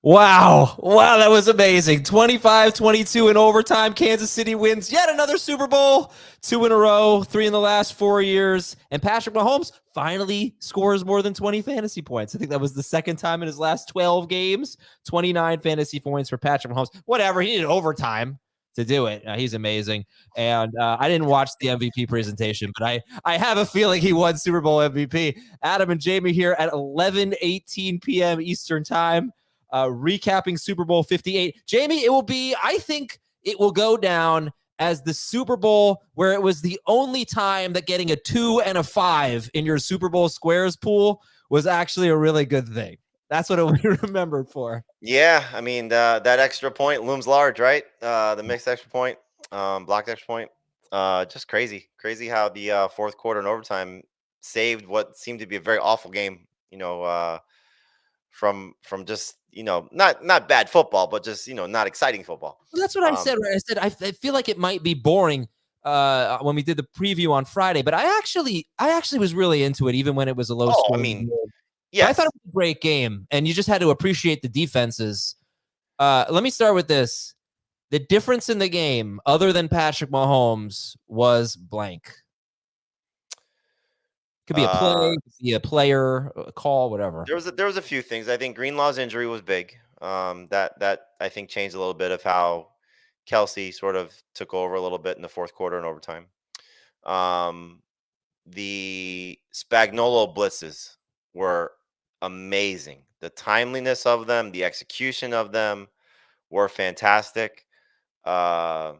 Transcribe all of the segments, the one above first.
Wow. Wow, that was amazing. 25-22 in overtime. Kansas City wins yet another Super Bowl, 2 in a row, 3 in the last 4 years. And Patrick Mahomes finally scores more than 20 fantasy points. I think that was the second time in his last 12 games. 29 fantasy points for Patrick Mahomes. Whatever, he needed overtime to do it. He's amazing. And I didn't watch the MVP presentation, but I have a feeling he won Super Bowl MVP. Adam and Jamey here at 11:18 p.m. Eastern time. Recapping Super Bowl 58. Jamey, I think it will go down as the Super Bowl where it was the only time that getting a 2 and a 5 in your Super Bowl squares pool was actually a really good thing. That's what it will be remembered for. Yeah, I mean, that extra point looms large, right? The mixed extra point, blocked extra point. Just crazy how the fourth quarter and overtime saved what seemed to be a very awful game, from just not bad football, but just not exciting football. Well, that's what I said. Right? I said I feel like it might be boring when we did the preview on Friday, but I actually was really into it, even when it was a low score. I mean, yeah, I thought it was a great game, and you just had to appreciate the defenses. Let me start with this: the difference in the game, other than Patrick Mahomes, was blank. Could be a play, could be a player, a call, whatever. There was a few things. I think Greenlaw's injury was big. That I think changed a little bit of how Kelce sort of took over a little bit in the fourth quarter and overtime. The Spagnuolo blitzes were amazing. The timeliness of them, the execution of them were fantastic. I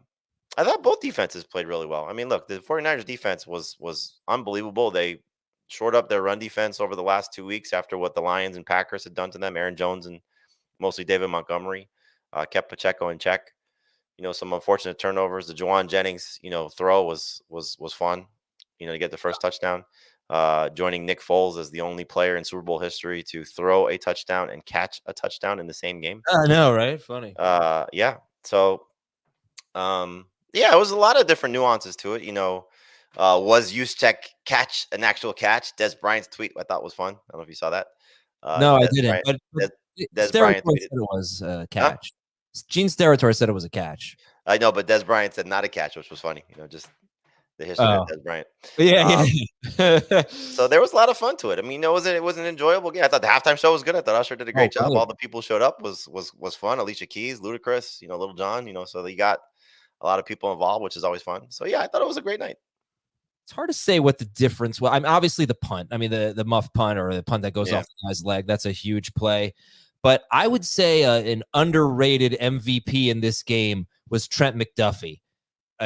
thought both defenses played really well. I mean, look, the 49ers defense was unbelievable. They shored up their run defense over the last 2 weeks after what the Lions and Packers had done to them. Aaron Jones and mostly David Montgomery kept Pacheco in check. Some unfortunate turnovers. The Juwan Jennings, throw was fun. To get the first touchdown. Joining Nick Foles as the only player in Super Bowl history to throw a touchdown and catch a touchdown in the same game. I know, right? Funny. Yeah. So, yeah, it was a lot of different nuances to it. Was Juszczyk catch an actual catch? Des Bryant's tweet I thought was fun. I don't know if you saw that. No, I didn't. But Des Bryant said it was a catch. Huh? Gene Steratore said it was a catch. I know, but Des Bryant said not a catch, which was funny. Just the history of Des Bryant. Yeah. So there was a lot of fun to it. I mean, it was an enjoyable game. I thought the halftime show was good. I thought Usher did a great job. Really? All the people showed up was fun. Alicia Keys, Ludacris, Little John. So they got a lot of people involved, which is always fun. So yeah, I thought it was a great night. It's hard to say what the difference was. I mean, obviously the punt. I mean, the muff punt or the punt that goes off the guy's leg. That's a huge play. But I would say an underrated MVP in this game was Trent McDuffie.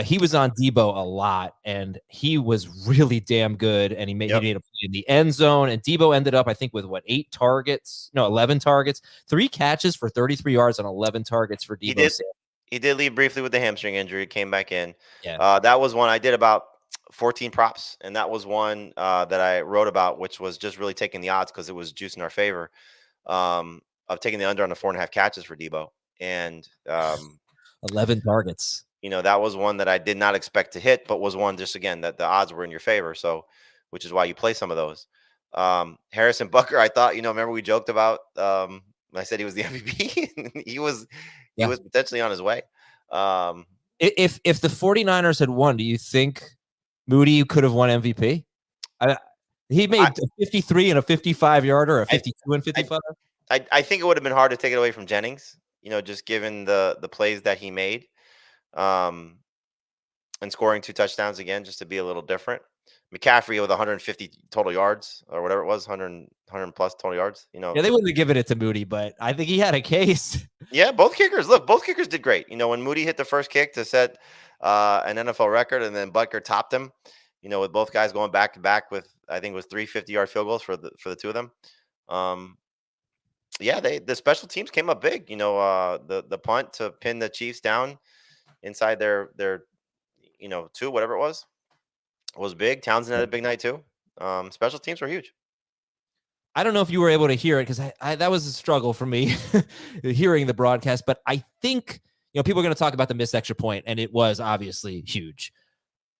He was on Debo a lot, and he was really damn good. And he made a play in the end zone. And Debo ended up, I think, with 11 targets, 3 catches for 33 yards on 11 targets for Debo. He did leave briefly with the hamstring injury. Came back in. Yeah. That was one I did about 14 props, and that was one that I wrote about, which was just really taking the odds because it was juice in our favor of taking the under on the 4.5 catches for Debo. And 11 targets. That was one that I did not expect to hit, but was one just again that the odds were in your favor. So, which is why you play some of those. Harrison Butker, I thought, remember we joked about I said he was the MVP. he was potentially on his way. If the 49ers had won, do you think Moody could have won MVP? He made a 53 and a 55-yarder, a 52 and 55. I think it would have been hard to take it away from Jennings, just given the plays that he made. And scoring 2 touchdowns again, just to be a little different. McCaffrey with 150 total yards or whatever it was, 100 plus total yards. Yeah, they wouldn't have given it to Moody, but I think he had a case. Yeah, both kickers did great. When Moody hit the first kick to set an NFL record, and then Butker topped him. With both guys going back to back with, I think it was 3 50-yard field goals for the two of them. Yeah, the special teams came up big. The punt to pin the Chiefs down inside their 2, whatever it was big. Townsend had a big night too. Special teams were huge. I don't know if you were able to hear it because that was a struggle for me hearing the broadcast, but I think people are going to talk about the missed extra point, and it was obviously huge.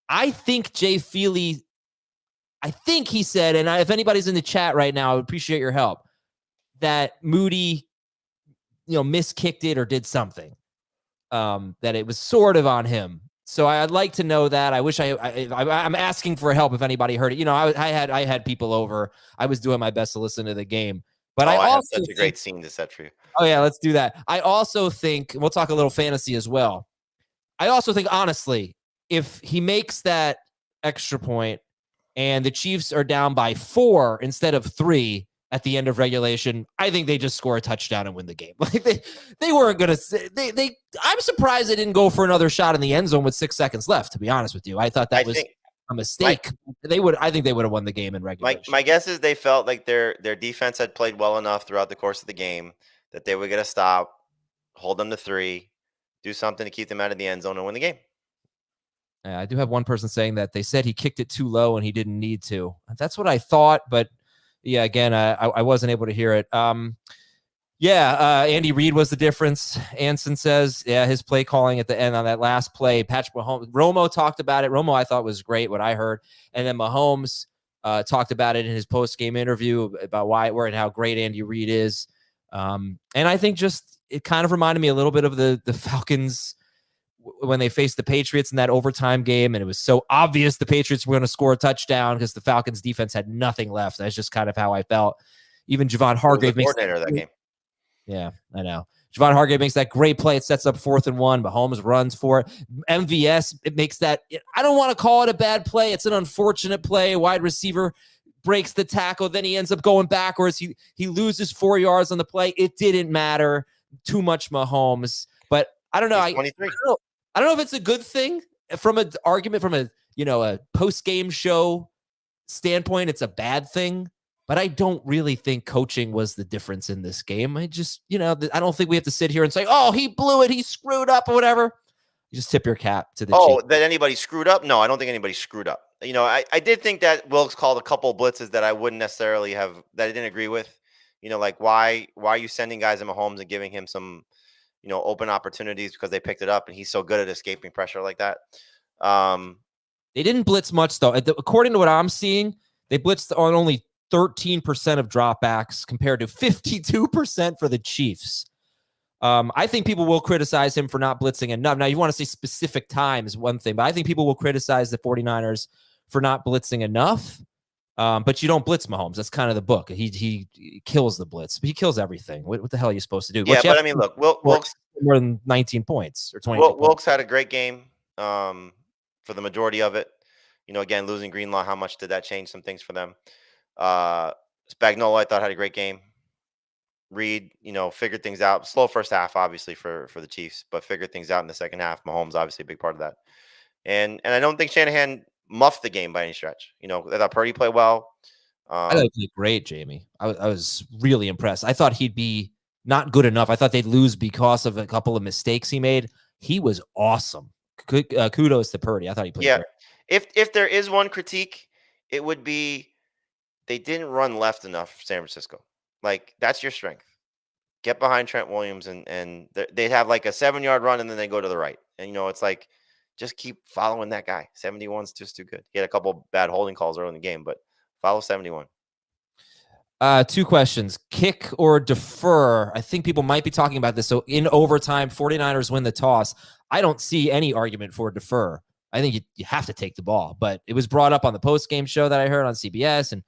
I think Jay Feely, he said, and if anybody's in the chat right now, I would appreciate your help, that Moody miskicked it or did something, that it was sort of on him. So I'd like to know that. I wish I'm asking for help if anybody heard it. I had people over. I was doing my best to listen to the game, but I I have also such a great scene to set for you. oh yeah, let's do that. I also think we'll talk a little fantasy as well. I also think, honestly, if he makes that extra point and the Chiefs are down by 4 instead of 3 at the end of regulation, I think they just score a touchdown and win the game. Like they weren't gonna they I'm surprised they didn't go for another shot in the end zone with 6 seconds left, to be honest with you. I thought that was a mistake. I think they would have won the game in regulation. My guess is they felt like their defense had played well enough throughout the course of the game that they would get a stop, hold them to 3, do something to keep them out of the end zone and win the game. I do have one person saying that they said he kicked it too low and he didn't need to. That's what I thought, but yeah, again, I wasn't able to hear it. Andy Reid was the difference. Anson says, his play calling at the end on that last play. Patrick Mahomes, Romo talked about it. Romo, I thought was great, what I heard. And then Mahomes talked about it in his post-game interview about where and how great Andy Reid is. And I think just it kind of reminded me a little bit of the Falcons when they faced the Patriots in that overtime game, and it was so obvious the Patriots were going to score a touchdown because the Falcons defense had nothing left. That's just kind of how I felt. Even Javon Hargrave makes coordinator of that game. Yeah, I know. Javon Hargrave makes that great play. It sets up 4th and 1. Mahomes runs for it. MVS, it makes that. I don't want to call it a bad play. It's an unfortunate play. Wide receiver breaks the tackle. Then he ends up going backwards. He loses 4 yards on the play. It didn't matter. Too much Mahomes. But I don't know. I don't know if it's a good thing from an argument from a post-game show standpoint. It's a bad thing. But I don't really think coaching was the difference in this game. I just, I don't think we have to sit here and say, oh, he blew it, he screwed up or whatever. You just tip your cap to the Chiefs. That anybody screwed up? No, I don't think anybody screwed up. I did think that Wilkes called a couple blitzes that I wouldn't necessarily have, that I didn't agree with. Like why are you sending guys in Mahomes and giving him some, open opportunities because they picked it up and he's so good at escaping pressure like that. They didn't blitz much though. According to what I'm seeing, they blitzed on only 13% of dropbacks compared to 52% for the Chiefs. I think people will criticize him for not blitzing enough. Now, you want to say specific times, one thing, but I think people will criticize the 49ers for not blitzing enough. But you don't blitz Mahomes. That's kind of the book. He kills the blitz. He kills everything. What the hell are you supposed to do? Yeah, but I mean, look, Wilkes more than 19 points or 20. Wilkes had a great game for the majority of it. Again, losing Greenlaw, how much did that change some things for them? Spagnuolo, I thought, had a great game. Reid, figured things out. Slow first half, obviously, for the Chiefs, but figured things out in the second half. Mahomes, obviously, a big part of that. And I don't think Shanahan muffed the game by any stretch. I thought Purdy played well. I thought he played great, Jamey. I was really impressed. I thought he'd be not good enough. I thought they'd lose because of a couple of mistakes he made. He was awesome. Kudos to Purdy. I thought he played great. If there is one critique, it would be they didn't run left enough for San Francisco. Like, that's your strength. Get behind Trent Williams, and they'd have like a 7-yard run, and then they go to the right. And, it's like, just keep following that guy. 71's just too good. He had a couple bad holding calls early in the game, but follow 71. 2 questions. Kick or defer? I think people might be talking about this. So in overtime, 49ers win the toss. I don't see any argument for defer. I think you have to take the ball. But it was brought up on the post-game show that I heard on CBS, and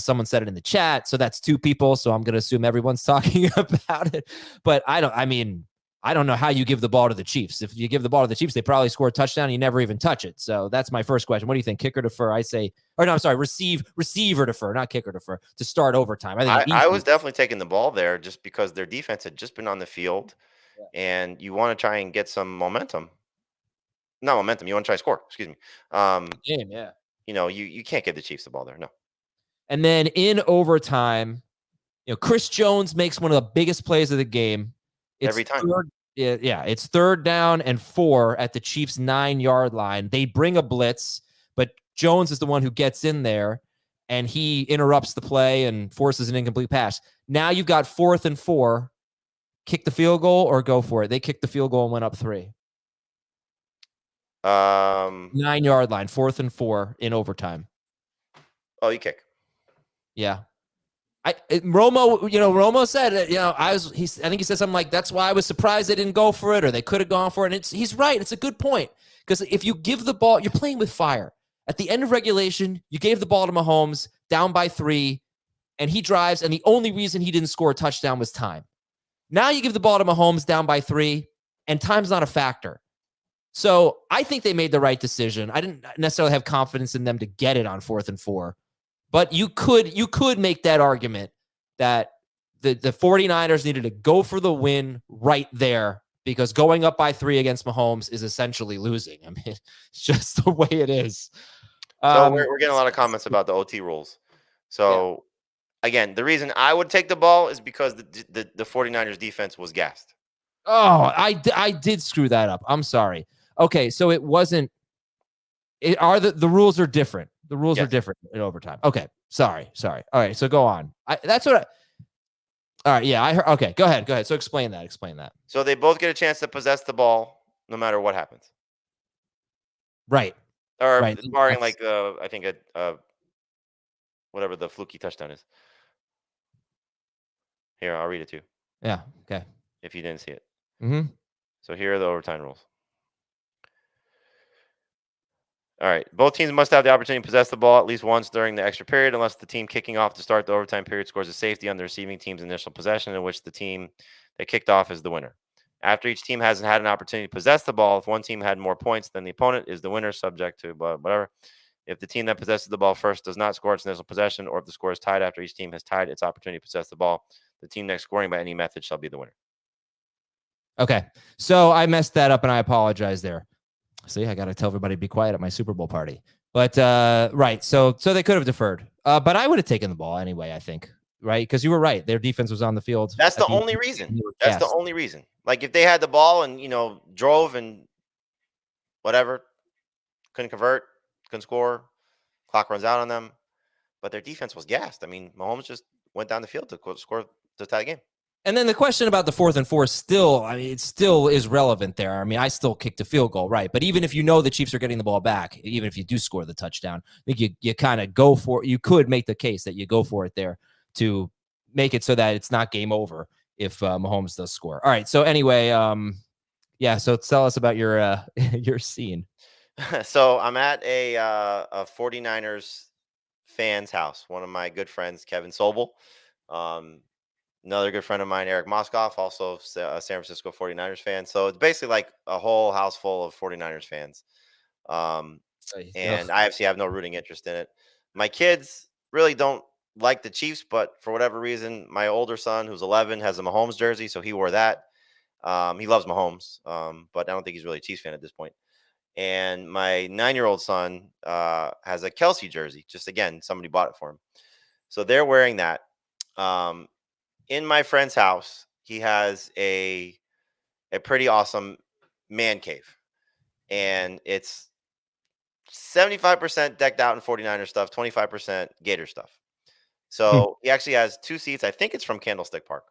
someone said it in the chat. So that's 2 people. So I'm going to assume everyone's talking about it. But I don't know how you give the ball to the Chiefs. If you give the ball to the Chiefs, they probably score a touchdown and you never even touch it. So that's my first question. What do you think? Kick or defer? Receive or defer, not kick or defer, to start overtime. I was definitely taking the ball there just because their defense had just been on the field, and you want to try and get some momentum. Not momentum. You want to try to score. Excuse me. Game, yeah. You can't give the Chiefs the ball there. No. And then in overtime, Chris Jones makes one of the biggest plays of the game. Every time. It's 3rd down and 4 at the Chiefs' 9-yard line. They bring a blitz, but Jones is the one who gets in there, and he interrupts the play and forces an incomplete pass. Now you've got 4th and 4. Kick the field goal or go for it. They kicked the field goal and went up 3. 9-yard line, 4th and 4 in overtime. Oh, you kick. Yeah. Romo said, I think he said something like, that's why I was surprised they didn't go for it, or they could have gone for it. And he's right. It's a good point. Because if you give the ball, you're playing with fire. At the end of regulation, you gave the ball to Mahomes down by 3, and he drives, and the only reason he didn't score a touchdown was time. Now you give the ball to Mahomes down by 3, and time's not a factor. So I think they made the right decision. I didn't necessarily have confidence in them to get it on 4th and 4. But you could make that argument that the 49ers needed to go for the win right there, because going up by 3 against Mahomes is essentially losing. I mean, it's just the way it is. So we're getting a lot of comments about the OT rules. So, again, the reason I would take the ball is because the 49ers defense was gassed. Oh, I did screw that up. I'm sorry. Okay, so it wasn't. The rules are different. The rules are different in overtime. Okay, sorry. All right, so go on. All right, yeah, I heard. Okay, go ahead. So explain that. So they both get a chance to possess the ball no matter what happens. Right. Or right. barring I think whatever the fluky touchdown is. Here, I'll read it to you. Yeah, okay. If you didn't see it. Mm-hmm. So here are the overtime rules. All right. Both teams must have the opportunity to possess the ball at least once during the extra period, unless the team kicking off to start the overtime period scores a safety on the receiving team's initial possession, in which the team that kicked off is the winner. After each team hasn't had an opportunity to possess the ball, if one team had more points than the opponent, is the winner, subject to whatever. If the team that possesses the ball first does not score its initial possession, or if the score is tied after each team has tied its opportunity to possess the ball, the team next scoring by any method shall be the winner. Okay. So I messed that up, and I apologize there. See, I got to tell everybody to be quiet at my Super Bowl party. But right, so they could have deferred. But I would have taken the ball anyway, I think, right? Because you were right. Their defense was on the field. That's the only reason. That's the only reason. Like, if they had the ball and, drove and whatever, couldn't convert, couldn't score, clock runs out on them. But their defense was gassed. I mean, Mahomes just went down the field to score to tie the game. And then the question about the 4th and 4 still, I mean, it still is relevant there. I mean, I still kicked a field goal, right? But even if the Chiefs are getting the ball back, even if you do score the touchdown, I think you kind of go for it. You could make the case that you go for it there to make it so that it's not game over if Mahomes does score. All right. So anyway, so tell us about your your scene. So I'm at a 49ers fan's house. One of my good friends, Kevin Sobel. Another good friend of mine, Eric Moskoff, also a San Francisco 49ers fan. So it's basically like a whole house full of 49ers fans. And I actually have no rooting interest in it. My kids really don't like the Chiefs, but for whatever reason, my older son, who's 11, has a Mahomes jersey, so he wore that. He loves Mahomes, but I don't think he's really a Chiefs fan at this point. And my 9-year-old son has a Kelce jersey. Just, again, somebody bought it for him. So they're wearing that. In my friend's house, he has a pretty awesome man cave. And it's 75% decked out in 49er stuff, 25% Gator stuff. So he actually has 2 seats. I think it's from Candlestick Park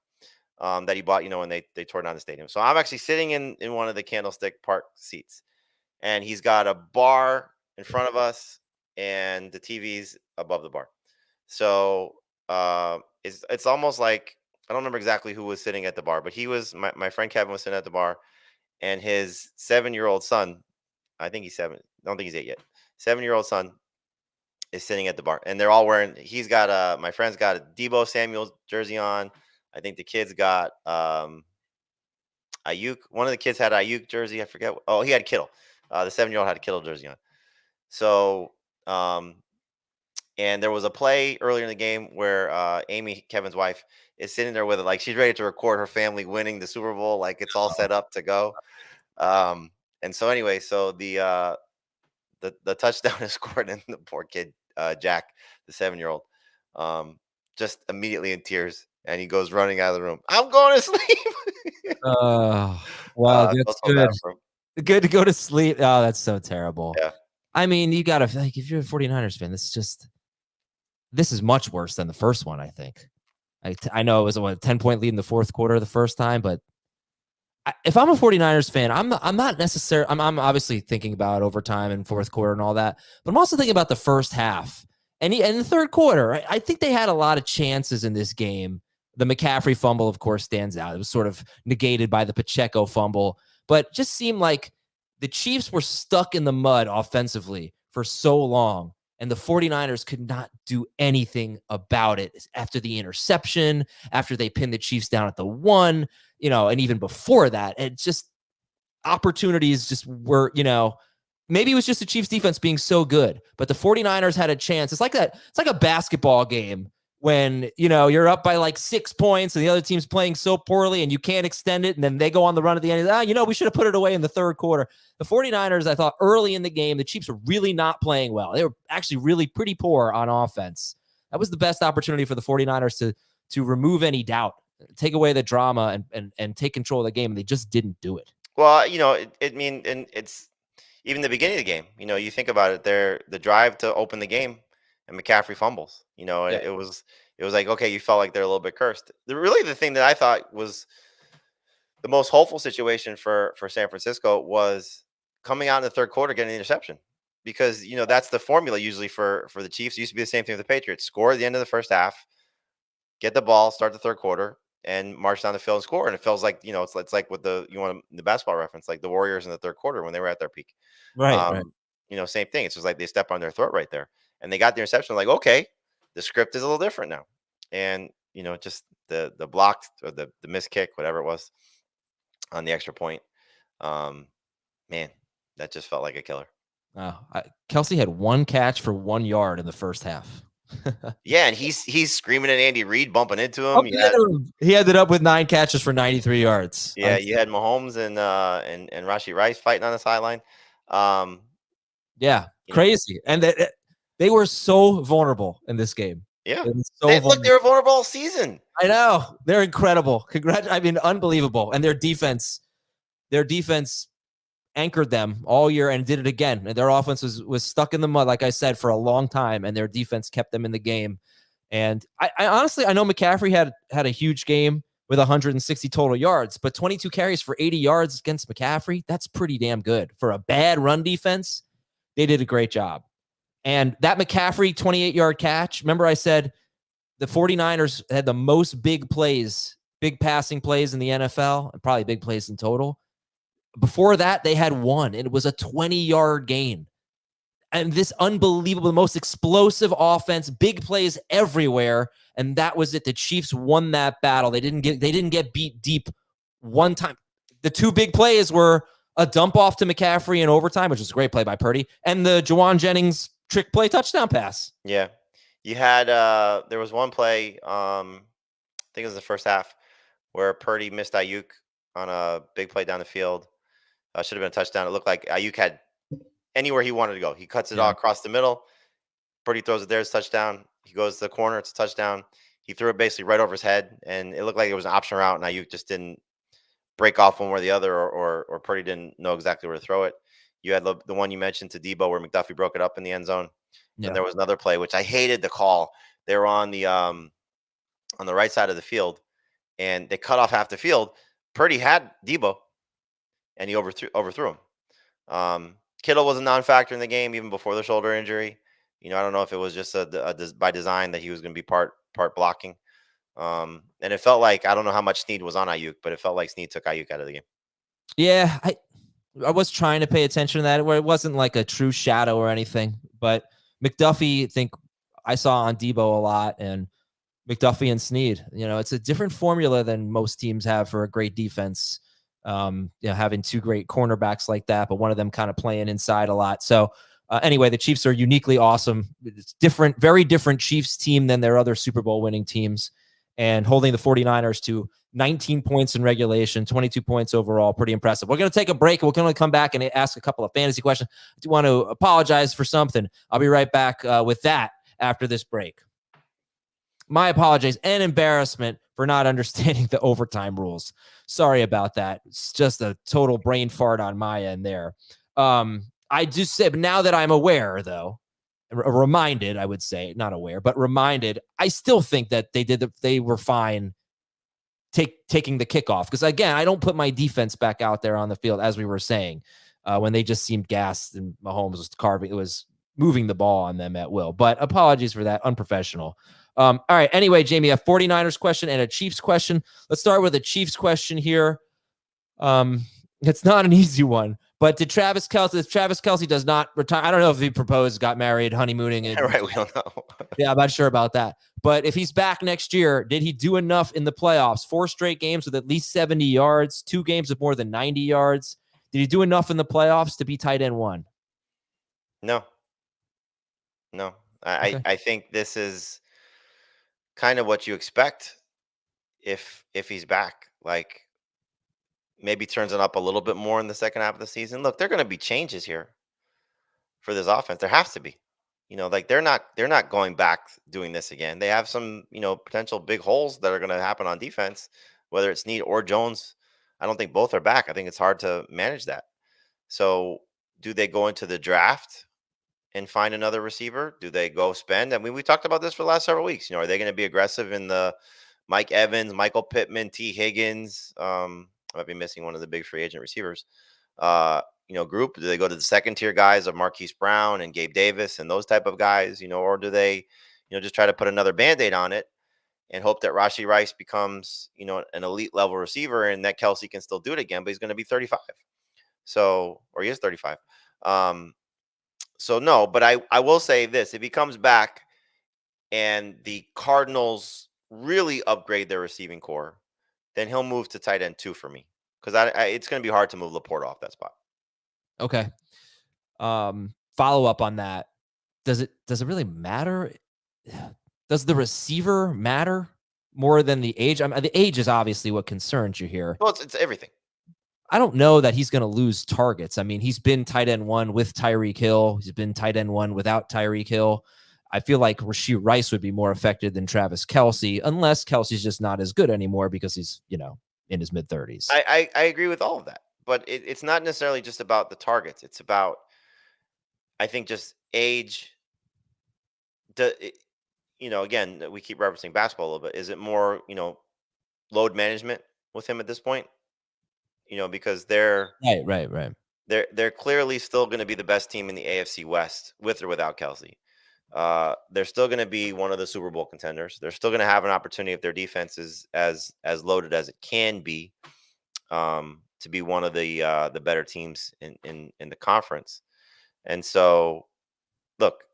that he bought, when they tore down the stadium. So I'm actually sitting in one of the Candlestick Park seats. And he's got a bar in front of us and the TV's above the bar. So it's almost like, I don't remember exactly who was sitting at the bar, but he was, my friend Kevin was sitting at the bar, and his 7-year-old son, I think he's 7, I don't think he's 8 yet, 7-year-old son is sitting at the bar, and they're all wearing, my friend's got a Deebo Samuel jersey on. I think the kids got Ayuk. One of the kids had Ayuk jersey. I forget. Oh, he had Kittle. The 7-year-old had a Kittle jersey on. So, and there was a play earlier in the game where Amy, Kevin's wife, is sitting there with it, like she's ready to record her family winning the Super Bowl, like it's all set up to go. And so anyway, so the touchdown is scored, and the poor kid, Jack, the 7-year-old, just immediately in tears, and he goes running out of the room. I'm going to sleep. Wow, that's good. Good to go to sleep. Oh, that's so terrible. Yeah. I mean, you gotta, like, if you're a 49ers fan, this is much worse than the first one, I think. I know it was a 10-point lead in the fourth quarter the first time, but if I'm a 49ers fan, I'm not necessarily, I'm obviously thinking about overtime and fourth quarter and all that, but I'm also thinking about the first half. And in the third quarter, I think they had a lot of chances in this game. The McCaffrey fumble, of course, stands out. It was sort of negated by the Pacheco fumble, but just seemed like the Chiefs were stuck in the mud offensively for so long, and the 49ers could not do anything about it after the interception, after they pinned the Chiefs down at the 1, and even before that. It just opportunities just were, maybe it was just the Chiefs defense being so good, but the 49ers had a chance. It's like that. It's like a basketball game when, you're up by like 6 points and the other team's playing so poorly and you can't extend it. And then they go on the run at the end. We should have put it away in the third quarter. The 49ers, I thought early in the game, the Chiefs were really not playing well. They were actually really pretty poor on offense. That was the best opportunity for the 49ers to remove any doubt, take away the drama and take control of the game. And they just didn't do it. Well, and it's even the beginning of the game. You think about it, the drive to open the game, and McCaffrey fumbles. Yeah. It was like, okay, you felt like they're a little bit cursed. The thing that I thought was the most hopeful situation for San Francisco was coming out in the third quarter, getting an interception, because that's the formula usually for the Chiefs. It used to be the same thing with the Patriots: score at the end of the first half, get the ball, start the third quarter, and march down the field and score. And it feels like, it's like with the basketball reference, like the Warriors in the third quarter when they were at their peak. Right. Same thing. It's just like they step on their throat right there, and they got the interception. Like, okay, the script is a little different now, and just the blocked or the missed kick, whatever it was, on the extra point. Man, that just felt like a killer. Kelce had 1 catch for 1 yard in the first half. Yeah, and he's screaming at Andy Reid, bumping into him. He ended up with 9 catches for 93 yards. Yeah, you had Mahomes and Rashee Rice fighting on the sideline. Yeah, crazy. And they were so vulnerable in this game. Yeah, they were vulnerable all season. I know, they're incredible. Unbelievable. And their defense anchored them all year and did it again. And their offense was stuck in the mud, like I said, for a long time, and their defense kept them in the game. And I honestly, I know McCaffrey had a huge game with 160 total yards, but 22 carries for 80 yards against McCaffrey, that's pretty damn good. For a bad run defense, they did a great job. And that McCaffrey 28-yard catch, remember I said the 49ers had the most big passing plays in the NFL, and probably big plays in total. Before that, they had 1, and it was a 20-yard gain. And this unbelievable, the most explosive offense, big plays everywhere, and that was it. The Chiefs won that battle. They didn't get beat deep one time. The 2 big plays were a dump off to McCaffrey in overtime, which was a great play by Purdy, and the Juwan Jennings trick play touchdown pass. Yeah. You had there was one play, I think it was the first half, where Purdy missed Ayuk on a big play down the field. Should have been a touchdown. It looked like Ayuk had anywhere he wanted to go. He cuts it all across the middle. Purdy throws it there. It's a touchdown. He goes to the corner. It's a touchdown. He threw it basically right over his head, and it looked like it was an option route, and Ayuk just didn't break off one way or the other, or Purdy didn't know exactly where to throw it. You had the one you mentioned to Debo where McDuffie broke it up in the end zone. Yeah. And there was another play, which I hated the call. They were on the right side of the field, and they cut off half the field. Purdy had Debo, and he overthrew him. Kittle was a non-factor in the game even before the shoulder injury. I don't know if it was just by design that he was going to be part blocking. And it felt like, I don't know how much Snead was on Ayuk, but it felt like Snead took Ayuk out of the game. Yeah, I was trying to pay attention to that, where it wasn't like a true shadow or anything. But McDuffie, I think I saw on Debo a lot, and McDuffie and Snead. It's a different formula than most teams have for a great defense. Having 2 great cornerbacks like that, but one of them kind of playing inside a lot. So anyway, the Chiefs are uniquely awesome. It's different, very different Chiefs team than their other Super Bowl winning teams, and holding the 49ers to 19 points in regulation, 22 points overall. Pretty impressive. We're going to take a break, and we're going to come back and ask a couple of fantasy questions. I do want to apologize for something. I'll be right back with that after this break. My apologies and embarrassment for not understanding the overtime rules. Sorry about that. It's just a total brain fart on my end there. I do say, but now that I'm aware, though, reminded, I would say, not aware, but reminded, I still think that they were fine taking the kickoff. Because again, I don't put my defense back out there on the field, as we were saying, when they just seemed gassed and Mahomes was carving. It was moving the ball on them at will. But apologies for that. Unprofessional. All right. Anyway, Jamey, a 49ers question and a Chiefs question. Let's start with a Chiefs question here. It's not an easy one, but if Travis Kelce does not retire, I don't know if he proposed, got married, honeymooning. Right, we don't know. Yeah, I'm not sure about that. But if he's back next year, did he do enough in the playoffs? 4 straight games with at least 70 yards, 2 games with more than 90 yards. Did he do enough in the playoffs to be tight end 1? No. Okay. I think this is kind of what you expect if he's back. Like, maybe turns it up a little bit more in the second half of the season. Look, there are going to be changes here for this offense. There has to be. Like they're not going back doing this again. They have some, potential big holes that are going to happen on defense, whether it's Snead or Jones. I don't think both are back. I think it's hard to manage that. So, do they go into the draft and find another receiver? Do they go spend? I mean, we talked about this for the last several weeks. Are they going to be aggressive in the Mike Evans, Michael Pittman, T. Higgins? I might be missing one of the big free agent receivers. Group? Do they go to the second tier guys of Marquise Brown and Gabe Davis and those type of guys? Or do they, just try to put another Band-Aid on it and hope that Rashee Rice becomes, an elite level receiver and that Kelce can still do it again, but he's going to be 35. So, or he is 35. So no, but I will say this: if he comes back and the Cardinals really upgrade their receiving core, then he'll move to tight end 2 for me, because it's going to be hard to move Laporte off that spot. Okay. Follow up on that. Does it really matter? Does the receiver matter more than the age? The age is obviously what concerns you here. Well, it's everything. I don't know that he's going to lose targets. I mean, he's been tight end 1 with Tyreek Hill. He's been tight end 1 without Tyreek Hill. I feel like Rashee Rice would be more affected than Travis Kelce, unless Kelsey's just not as good anymore because he's, in his mid-30s. I agree with all of that, but it's not necessarily just about the targets. It's about, I think, just age. Again, we keep referencing basketball a little bit. Is it more, load management with him at this point? Because they're Right. they're clearly still going to be the best team in the AFC West with or without Kelce. They're still going to be one of the Super Bowl contenders. They're still going to have an opportunity if their defense is as loaded as it can be, to be one of the better teams in the conference. And so, look,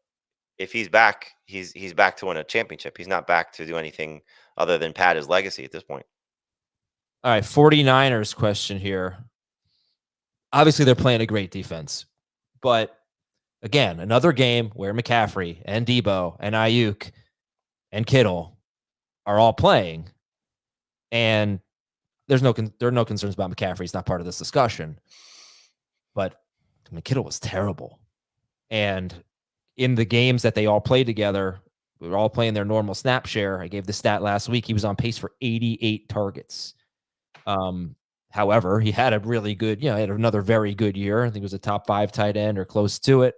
if he's back, he's back to win a championship. He's not back to do anything other than pad his legacy at this point. All right, 49ers question here. Obviously, they're playing a great defense, but again, another game where McCaffrey and Debo and Ayuk and Kittle are all playing, and there are no concerns about McCaffrey. He's not part of this discussion, but Kittle was terrible, and in the games that they all played together, we were all playing their normal snap share. I gave the stat last week. He was on pace for 88 targets. However, he had a really good, he had another very good year. I think it was a top 5 tight end or close to it.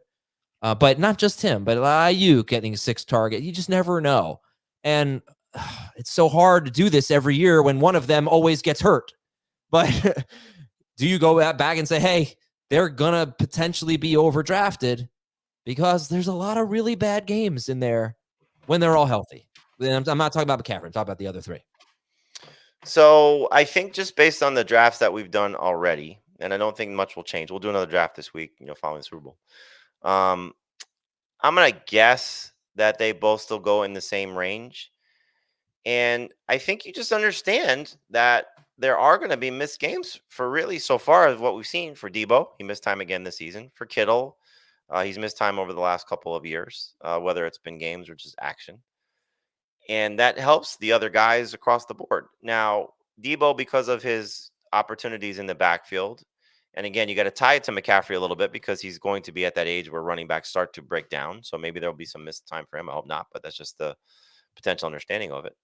But not just him, but Ayuk getting 6 targets. You just never know. And it's so hard to do this every year when one of them always gets hurt. But do you go back and say, hey, they're going to potentially be overdrafted because there's a lot of really bad games in there when they're all healthy? I'm not talking about McCaffrey. I'm talking about the other 3. So I think just based on the drafts that we've done already, and I don't think much will change. We'll do another draft this week, following the Super Bowl. I'm going to guess that they both still go in the same range. And I think you just understand that there are going to be missed games for really so far as what we've seen for Debo. He missed time again this season. For Kittle, he's missed time over the last couple of years, whether it's been games or just action. And that helps the other guys across the board. Now, Debo, because of his opportunities in the backfield, and again, you got to tie it to McCaffrey a little bit because he's going to be at that age where running backs start to break down. So maybe there'll be some missed time for him. I hope not, but that's just the potential understanding of it.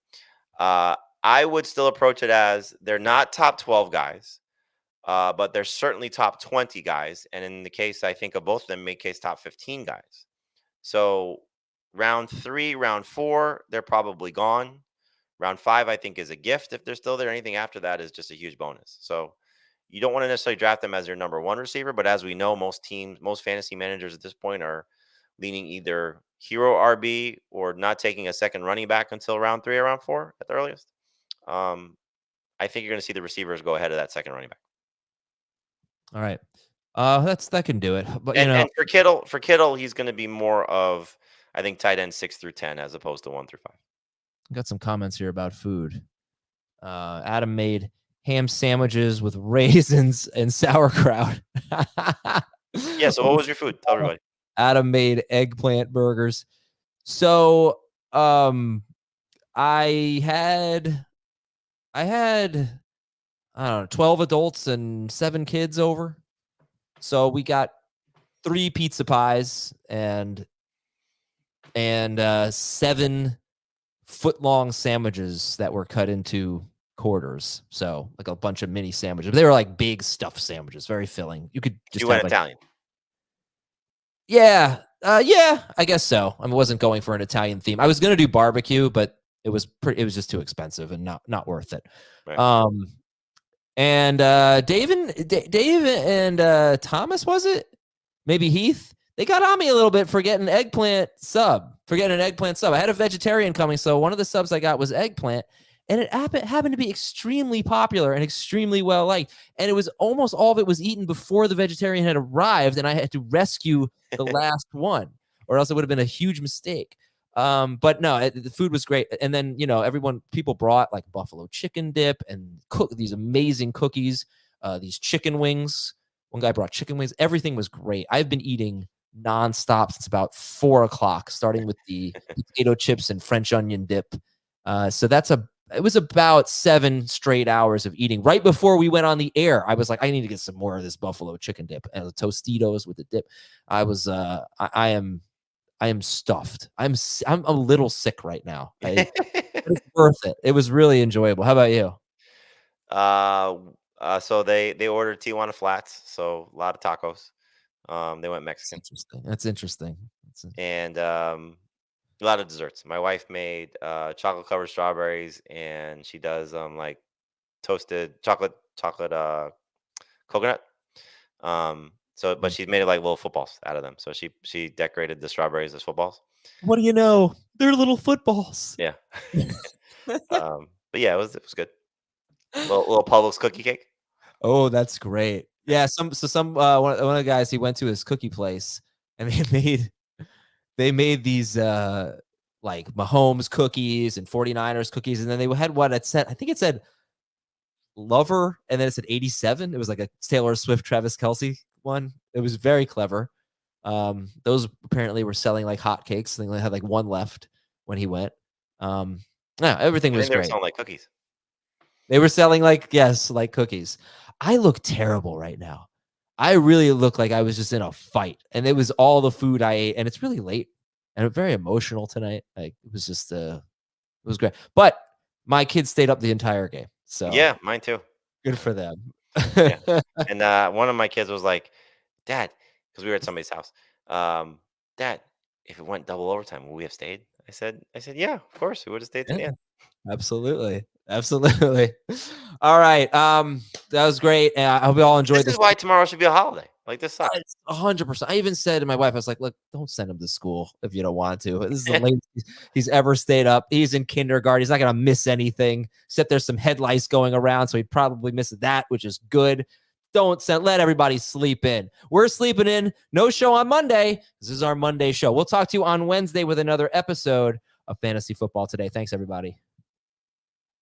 I would still approach it as they're not top 12 guys, but they're certainly top 20 guys. And in the case, I think of both of them, make case top 15 guys. So round 3, round 4, they're probably gone. Round 5, I think, is a gift if they're still there. Anything after that is just a huge bonus. So you don't want to necessarily draft them as your number 1 receiver, but as we know, most teams, most fantasy managers at this point are leaning either hero RB or not taking a second running back until round 3 or round 4 at the earliest. I think you're going to see the receivers go ahead of that second running back. All right. That can do it. But And for Kittle, he's going to be more of, I think, tight end 6 through 10 as opposed to 1 through 5. Got some comments here about food. Adam made ham sandwiches with raisins and sauerkraut. Yeah. So what was your food? Tell everybody. Adam made eggplant burgers. So I had I don't know, 12 adults and 7 kids over. So we got 3 pizza pies and 7 foot-long sandwiches that were cut into quarters. So like a bunch of mini sandwiches. They were like big stuffed sandwiches, very filling. You could just You went have Italian. Yeah, I guess so. I wasn't going for an Italian theme. I was gonna do barbecue, but it was just too expensive and not worth it. Right. And Dave and Thomas, was it? Maybe Heath. They got on me a little bit for getting an eggplant sub. I had a vegetarian coming, so one of the subs I got was eggplant, and it happened to be extremely popular and extremely well liked. And it was almost all of it was eaten before the vegetarian had arrived, and I had to rescue the last one, or else it would have been a huge mistake. But no, the food was great. And then, people brought like buffalo chicken dip and these amazing cookies, these chicken wings. One guy brought chicken wings. Everything was great. I've been eating nonstop since about 4 o'clock, starting with the potato chips and French onion dip. So it was about 7 straight hours of eating. Right before we went on the air, I was like, I need to get some more of this buffalo chicken dip and the Tostitos with the dip. I am stuffed. I'm a little sick right now. But it's worth it. It was really enjoyable. How about you? So they ordered Tijuana flats, so a lot of tacos. They went Mexican. That's interesting. And a lot of desserts. My wife made chocolate covered strawberries, and she does like toasted chocolate coconut. But she's made it like little footballs out of them. So she decorated the strawberries as footballs. What do you know? They're little footballs. Yeah. But yeah, it was good. Little Publix cookie cake. Oh, that's great. Yeah, one of the guys, he went to his cookie place, and they made these like Mahomes cookies and 49ers cookies, and then they had what it said. I think it said Lover, and then it said 87. It was like a Taylor Swift, Travis Kelce one. It was very clever. Those apparently were selling like hotcakes. I think they had like one left when he went. Yeah, everything was They were great. selling like cookies. They were selling like cookies. I look terrible right now. I really look like I was just in a fight, and it was all the food I ate, and it's really late, and I'm very emotional tonight. Like it was just it was great. But my kids stayed up the entire game. So yeah, mine too. Good for them. Yeah. And one of my kids was like, "Dad," because we were at somebody's house. "Dad, if it went double overtime, would we have stayed?" I said, "Yeah, of course, we would have stayed to the end." Absolutely. All right. That was great. I hope you all enjoyed this. This is why tomorrow should be a holiday. Like this sucks. 100%. I even said to my wife, I was like, look, don't send him to school if you don't want to. This is the latest he's ever stayed up. He's in kindergarten. He's not going to miss anything, except there's some head lice going around. So he'd probably miss that, which is good. Let everybody sleep in. We're sleeping in. No show on Monday. This is our Monday show. We'll talk to you on Wednesday with another episode of Fantasy Football Today. Thanks, everybody.